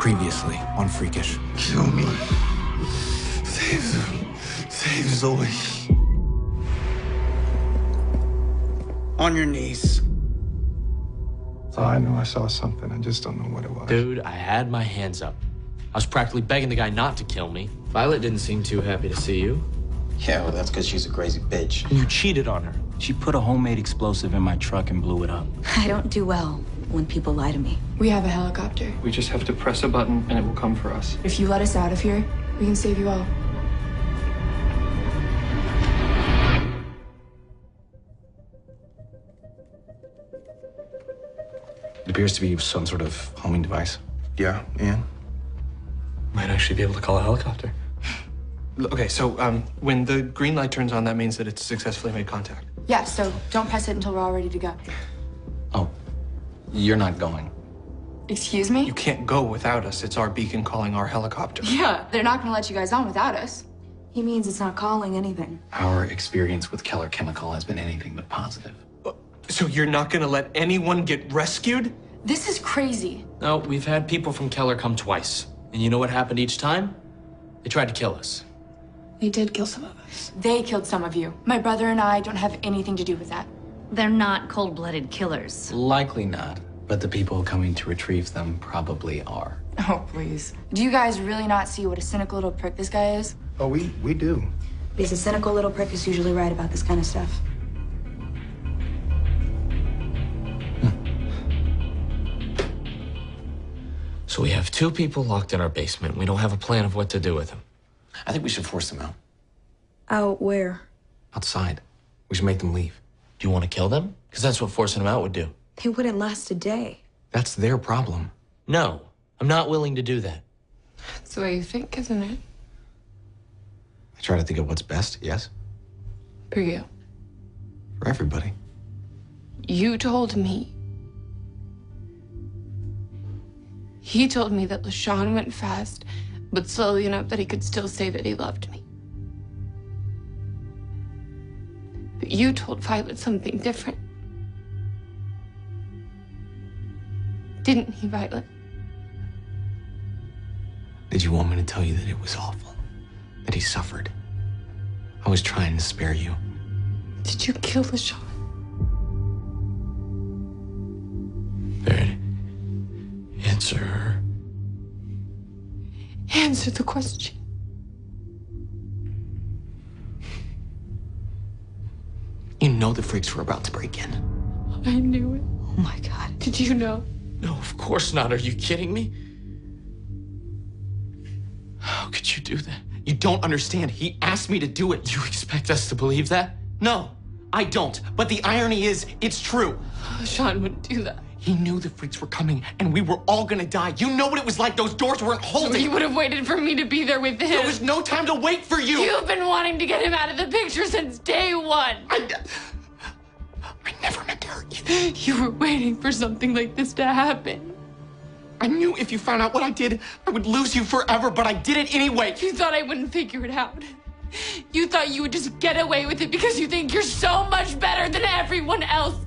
Previously on Freakish. Kill me. Save them. Save Zoe. On your knees. So I know I saw something. I just don't know what it was. Dude, I had my hands up. I was practically begging the guy not to kill me. Violet didn't seem too happy to see you. Yeah, well, that's because she's a crazy bitch. And you cheated on her. She put a homemade explosive in my truck and blew it up. I don't do well when people lie to me. We have a helicopter. We just have to press a button and it will come for us. If you let us out of here, we can save you all. It appears to be some sort of homing device. Yeah, and? Might actually be able to call a helicopter. Okay, so when the green light turns on, that means that it's successfully made contact. Yeah, so don't press it until we're all ready to go. Oh, you're not going. Excuse me? You can't go without us. It's our beacon calling our helicopter. Yeah, they're not gonna let you guys on without us. He means it's not calling anything. Our experience with Keller Chemical has been anything but positive. So you're not gonna let anyone get rescued? This is crazy. No, we've had people from Keller come twice. And you know what happened each time? They tried to kill us. They did kill some of us. They killed some of you. My brother and I don't have anything to do with that. They're not cold-blooded killers. Likely not, but the people coming to retrieve them probably are. Oh, please. Do you guys really not see what a cynical little prick this guy is? Oh, we do. Because a cynical little prick is usually right about this kind of stuff. So we have two people locked in our basement. We don't have a plan of what to do with them. I think we should force them out. Out where? Outside. We should make them leave. Do you want to kill them? Because that's what forcing them out would do. They wouldn't last a day. That's their problem. No, I'm not willing to do that. That's the way you think, isn't it? I try to think of what's best, yes? For you. For everybody. You told me. He told me that LaShawn went fast, but slowly enough that he could still say that he loved me. But you told Violet something different. Didn't he, Violet? Did you want me to tell you that it was awful? That he suffered? I was trying to spare you. Did you kill LaShawn? Barrett, answer her. Answer the question. You know the freaks were about to break in. I knew it. Oh my God. Did you know? No, of course not. Are you kidding me? How could you do that? You don't understand. He asked me to do it. You expect us to believe that? No, I don't. But the irony is, it's true. LaShawn wouldn't do that. He knew the freaks were coming, and we were all gonna die. You know what it was like. Those doors weren't holding. You would have waited for me to be there with him. There was no time to wait for you. You've been wanting to get him out of the picture since day one. I never meant to hurt you. You were waiting for something like this to happen. I knew if you found out what I did, I would lose you forever, but I did it anyway. You thought I wouldn't figure it out. You thought you would just get away with it because you think you're so much better than everyone else.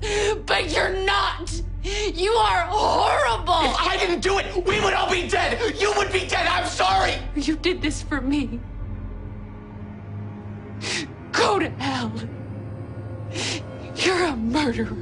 But you're not. You are horrible. If I didn't do it, we would all be dead. You would be dead. I'm sorry. You did this for me. Go to hell. You're a murderer.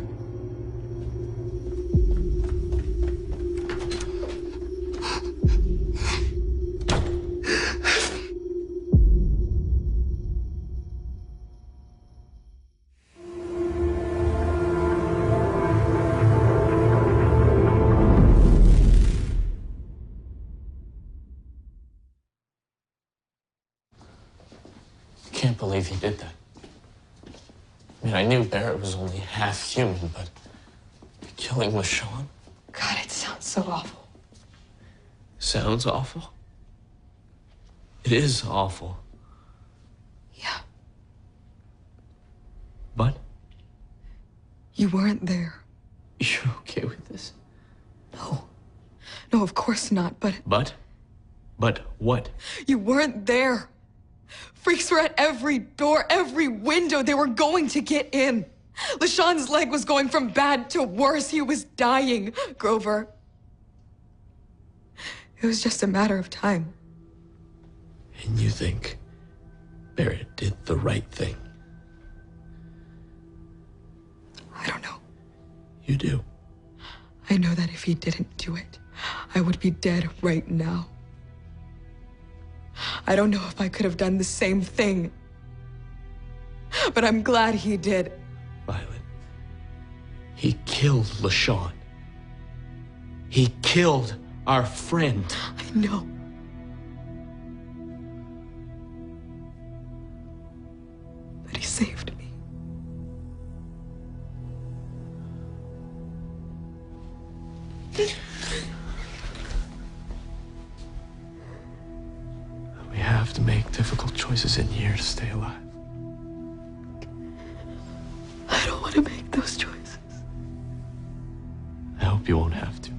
I can't believe he did that. I mean, I knew Barrett was only half human, but killing LaShawn? God, it sounds so awful. Sounds awful. It is awful. Yeah. But You weren't there. you're okay with this? No. No, of course not, but But what? you weren't there. Freaks were at every door, every window. They were going to get in. LaShawn's leg was going from bad to worse. He was dying, Grover. It was just a matter of time. And you think Barrett did the right thing? I don't know. You do. I know that if he didn't do it, I would be dead right now. I don't know if I could have done the same thing. But I'm glad he did. Violet, he killed LaShawn. He killed our friend. I know. But he saved me. We have to make difficult choices in here to stay alive. I don't want to make those choices. I hope you won't have to.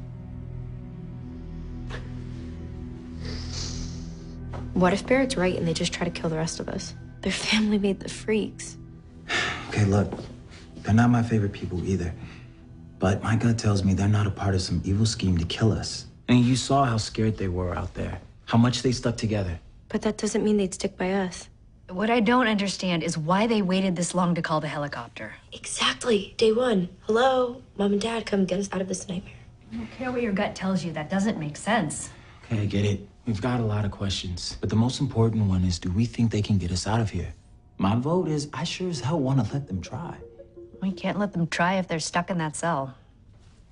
What if Barrett's right and they just try to kill the rest of us? Their family made the freaks. Okay, look, they're not my favorite people either. But my gut tells me they're not a part of some evil scheme to kill us. And you saw how scared they were out there, how much they stuck together. But that doesn't mean they'd stick by us. What I don't understand is why they waited this long to call the helicopter. Exactly. Day one. Hello, Mom and Dad, come get us out of this nightmare. I don't care what your gut tells you. That doesn't make sense. Okay, I get it. We've got a lot of questions. But the most important one is, do we think they can get us out of here? My vote is, I sure as hell want to let them try. We can't let them try if they're stuck in that cell.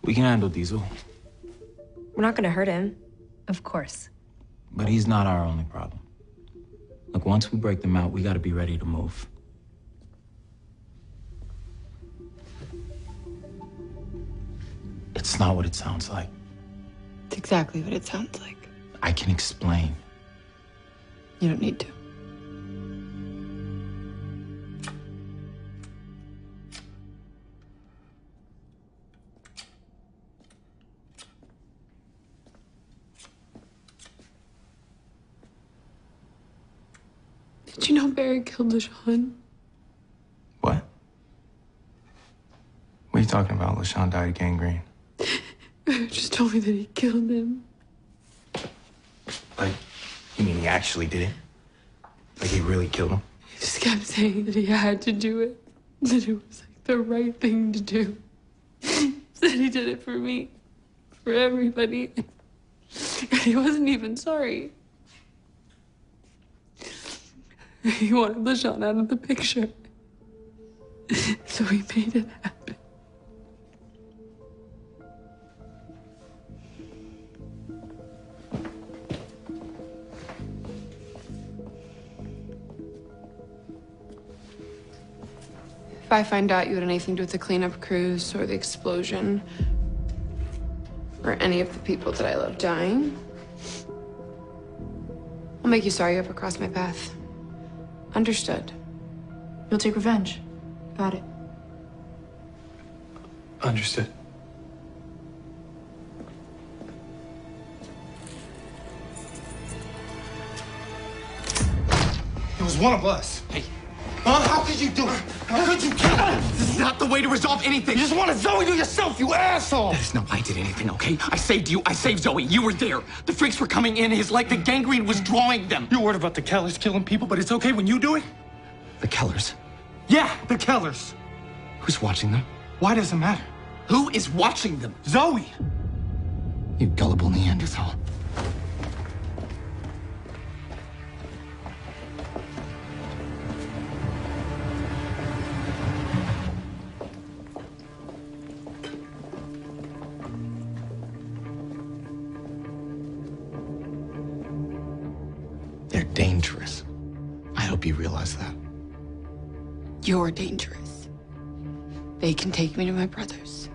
We can handle Diesel, We're not gonna hurt him. Of course. but he's not our only problem. Look, once we break them out, we gotta be ready to move. It's not what it sounds like. It's exactly what it sounds like. I can explain. You don't need to. Did you know Barry killed LaShawn? What? What are you talking about? LaShawn died of gangrene. Barry just told me that he killed him. Like, you mean he actually did it? Like he really killed him? He just kept saying that he had to do it. That it was like the right thing to do. Said he did it for me. For everybody. And he wasn't even sorry. He wanted LaShawn out of the picture. So he made it happen. If I find out you had anything to do with the cleanup crews or the explosion or any of the people that I love dying, I'll make you sorry you ever crossed my path. Understood. You'll take revenge. Got it. Understood. It was one of us. Hey. How could you do it? How could you kill him? This is not the way to resolve anything. You just want to Zoe to yourself, you asshole! That is not why I did anything, okay? I saved you. I saved Zoe. You were there. The freaks were coming in. His the gangrene was drawing them. You're worried about the Kellers killing people, but it's okay when you do it? The Kellers. Yeah, the Kellers. Who's watching them? Why does it matter? Who is watching them? Zoe! You gullible Neanderthal. They're dangerous. I hope you realize that. You're dangerous. They can take me to my brothers.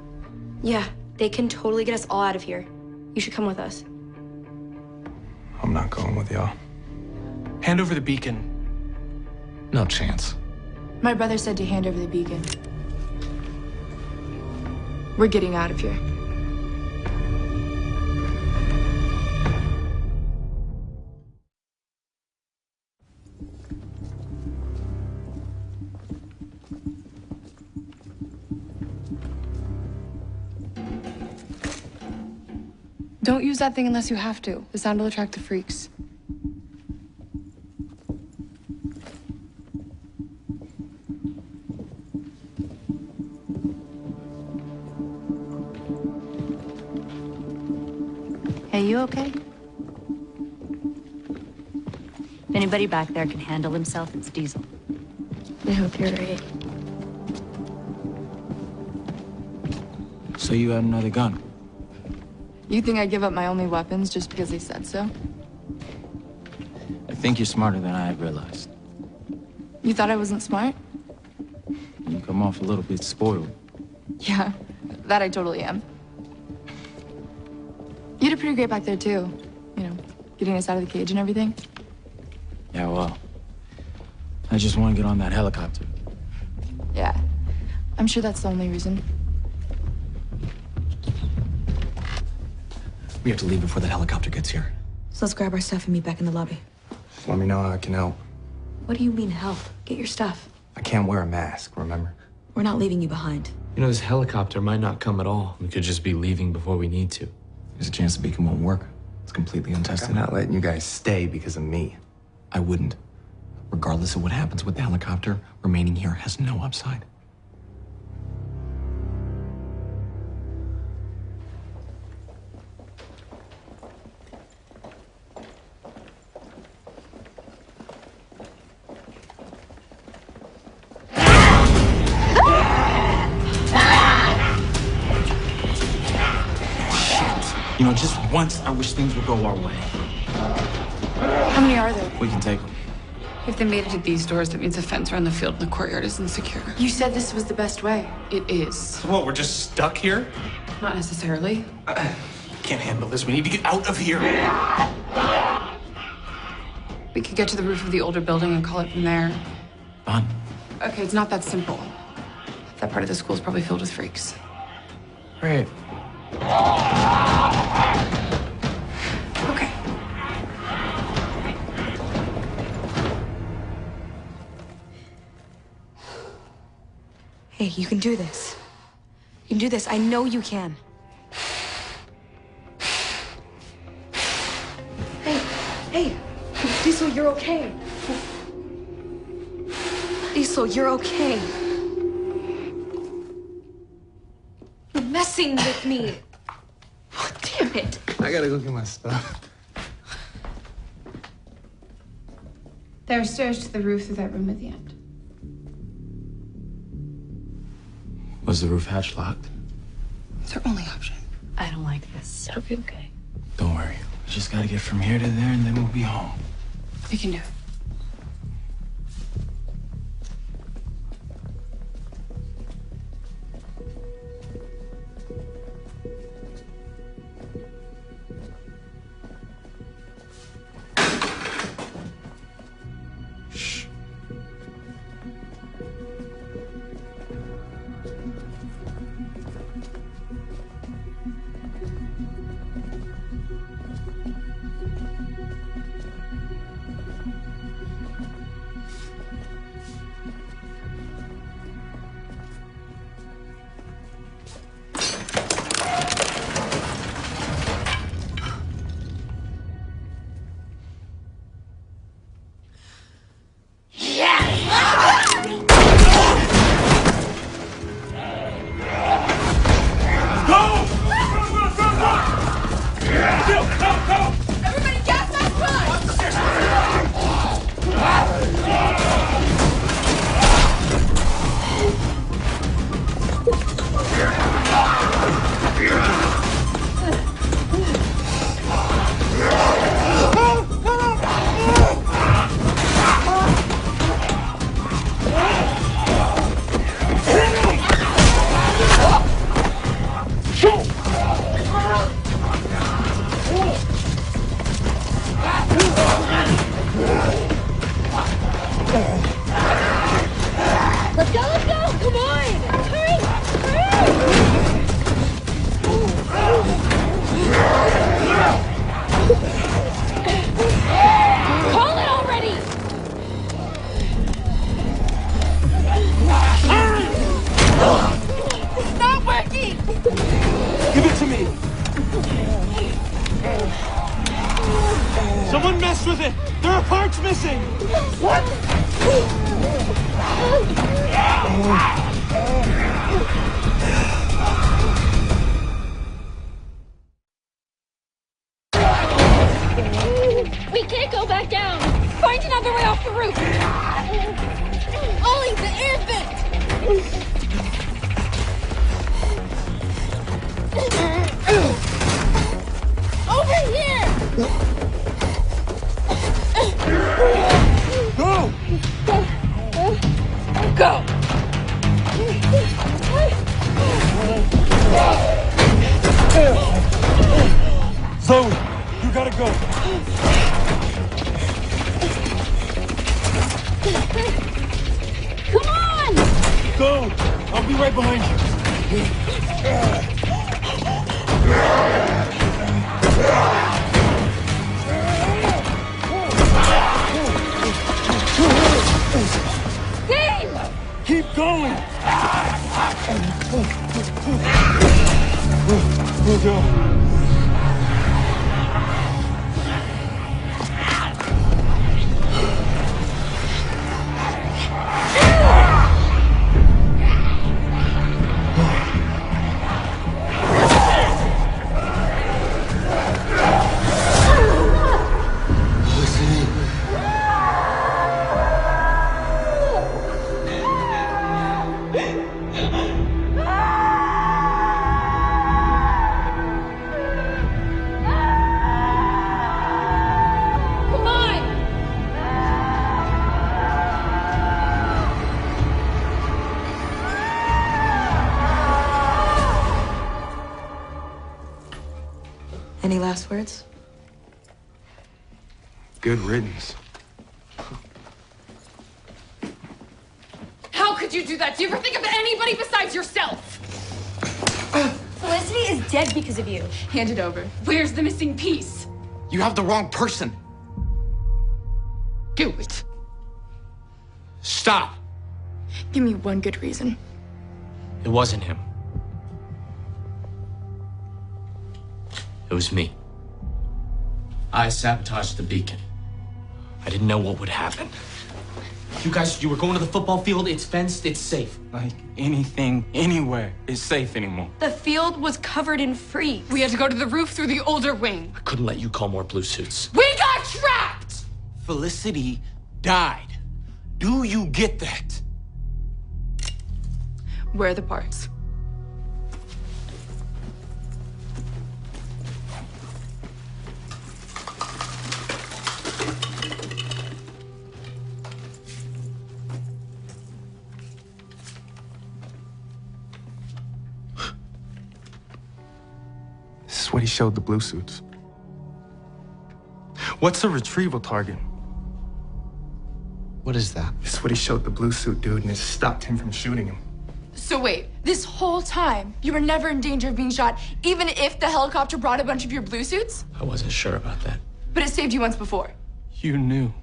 Yeah, they can totally get us all out of here. You should come with us. I'm not going with y'all. Hand over the beacon. No chance. My brother said to hand over the beacon. We're getting out of here. Don't use that thing unless you have to. The sound will attract the freaks. Hey, you okay? If anybody back there can handle himself, it's Diesel. I hope you're right. So you had another gun? You think I give up my only weapons just because they said so? I think you're smarter than I had realized. You thought I wasn't smart? You come off a little bit spoiled. Yeah, that I totally am. You did pretty great back there, too. You know, getting us out of the cage and everything. Yeah, well, I just want to get on that helicopter. Yeah, I'm sure that's the only reason. We have to leave before that helicopter gets here. So let's grab our stuff and meet back in the lobby. Let me know how I can help. What do you mean help? Get your stuff. I can't wear a mask, remember? We're not leaving you behind. You know, this helicopter might not come at all. We could just be leaving before we need to. There's a chance the beacon won't work. It's completely untested. I'm not letting you guys stay because of me. I wouldn't. Regardless of what happens with the helicopter, remaining here has no upside. You know, just once, I wish things would go our way. How many are there? We can take them. If they made it to these doors, that means a fence around the field and the courtyard is insecure. You said this was the best way. It is. What, we're just stuck here? Not necessarily. Can't handle this. We need to get out of here. We could get to the roof of the older building and call it from there. Fine. Okay, it's not that simple. That part of the school is probably filled with freaks. Great. Okay. Hey, you can do this. You can do this. I know you can. Hey, Diesel, you're okay. Diesel, you're okay. You're messing with me. Oh, damn it. I gotta go get my stuff. There are stairs to the roof through that room at the end. Was the roof hatch locked? It's our only option. I don't like this. It'll be okay. Don't worry. We just gotta get from here to there and then we'll be home. We can do it. Shh. Someone messed with it! There are parts missing! What? We can't go back down! Find another way off the roof! Ollie, the air vent! Over here! Go! Go! Zoe, you gotta go. Come on! Go! I'll be right behind you. Dave! Keep going! We'll go. Any last words? Good riddance. How could you do that? Do you ever think of anybody besides yourself? Felicity is dead because of you. Hand it over. Where's the missing piece? You have the wrong person. Do it. Stop. Give me one good reason. It wasn't him. It was me. I sabotaged the beacon. I didn't know what would happen. You were going to the football field. It's fenced. It's safe. Like anything, anywhere is safe anymore. The field was covered in freaks. We had to go to the roof through the older wing. I couldn't let you call more blue suits. We got trapped! Felicity died. Do you get that? Where are the parts? This is what he showed the blue suits. What's a retrieval target? What is that? This is what he showed the blue suit dude, and it stopped him from shooting him. So wait, this whole time, you were never in danger of being shot, even if the helicopter brought a bunch of your blue suits? I wasn't sure about that. But it saved you once before. You knew.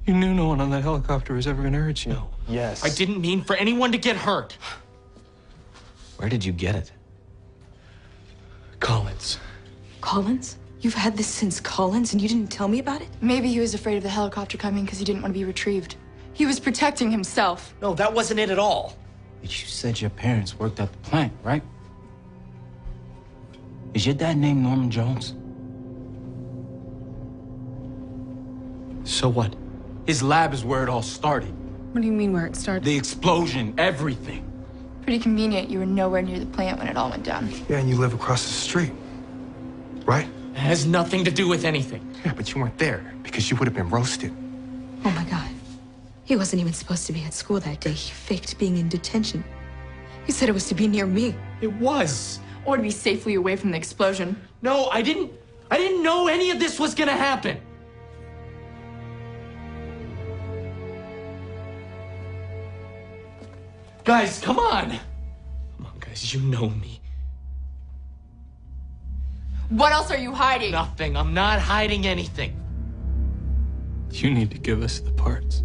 You knew no one on that helicopter was ever gonna hurt you. No. Yes. I didn't mean for anyone to get hurt. Where did you get it? Collins. Collins? You've had this since Collins and you didn't tell me about it? Maybe he was afraid of the helicopter coming because he didn't want to be retrieved. He was protecting himself. No, that wasn't it at all. But you said your parents worked at the plant, right? Is your dad named Norman Jones? So what? His lab is where it all started. What do you mean where it started? The explosion, everything. Pretty convenient you were nowhere near the plant when it all went down. Yeah, and you live across the street, right? It has nothing to do with anything. Yeah, but you weren't there because you would have been roasted. Oh my God. He wasn't even supposed to be at school that day. He faked being in detention. He said it was to be near me. It was. Or to be safely away from the explosion. No, I didn't know any of this was gonna happen. Guys, come on. Come on, guys, you know me. What else are you hiding? Nothing. I'm not hiding anything. You need to give us the parts.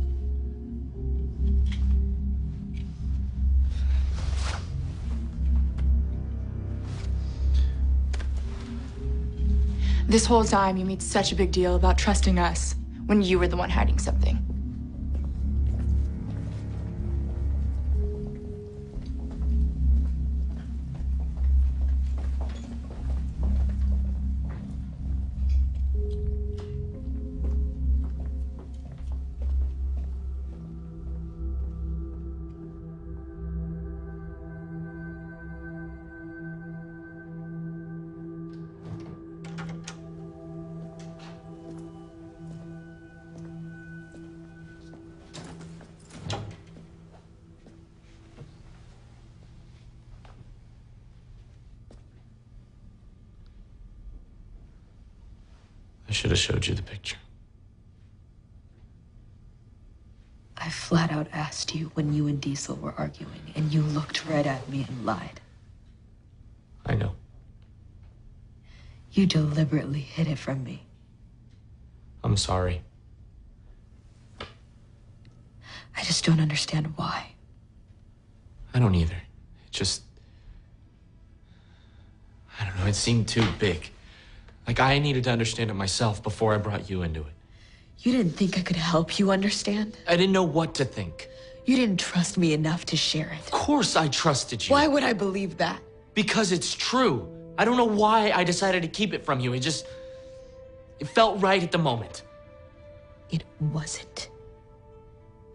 This whole time, you made such a big deal about trusting us when you were the one hiding something. I should have showed you the picture. I flat out asked you when you and Diesel were arguing, and you looked right at me and lied. I know. You deliberately hid it from me. I'm sorry. I just don't understand why. I don't either. It just... I don't know, it seemed too big. Like I needed to understand it myself before I brought you into it. You didn't think I could help you understand? I didn't know what to think. You didn't trust me enough to share it. Of course I trusted you. Why would I believe that? Because it's true. I don't know why I decided to keep it from you. It felt right at the moment. It wasn't.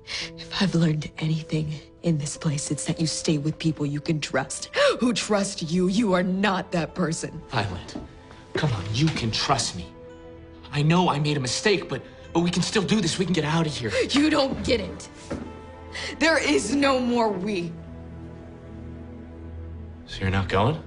If I've learned anything in this place, it's that you stay with people you can trust. Who trust you. You are not that person. Violet, come on, you can trust me. I know I made a mistake, but we can still do this. We can get out of here. You don't get it. There is no more we. So you're not going?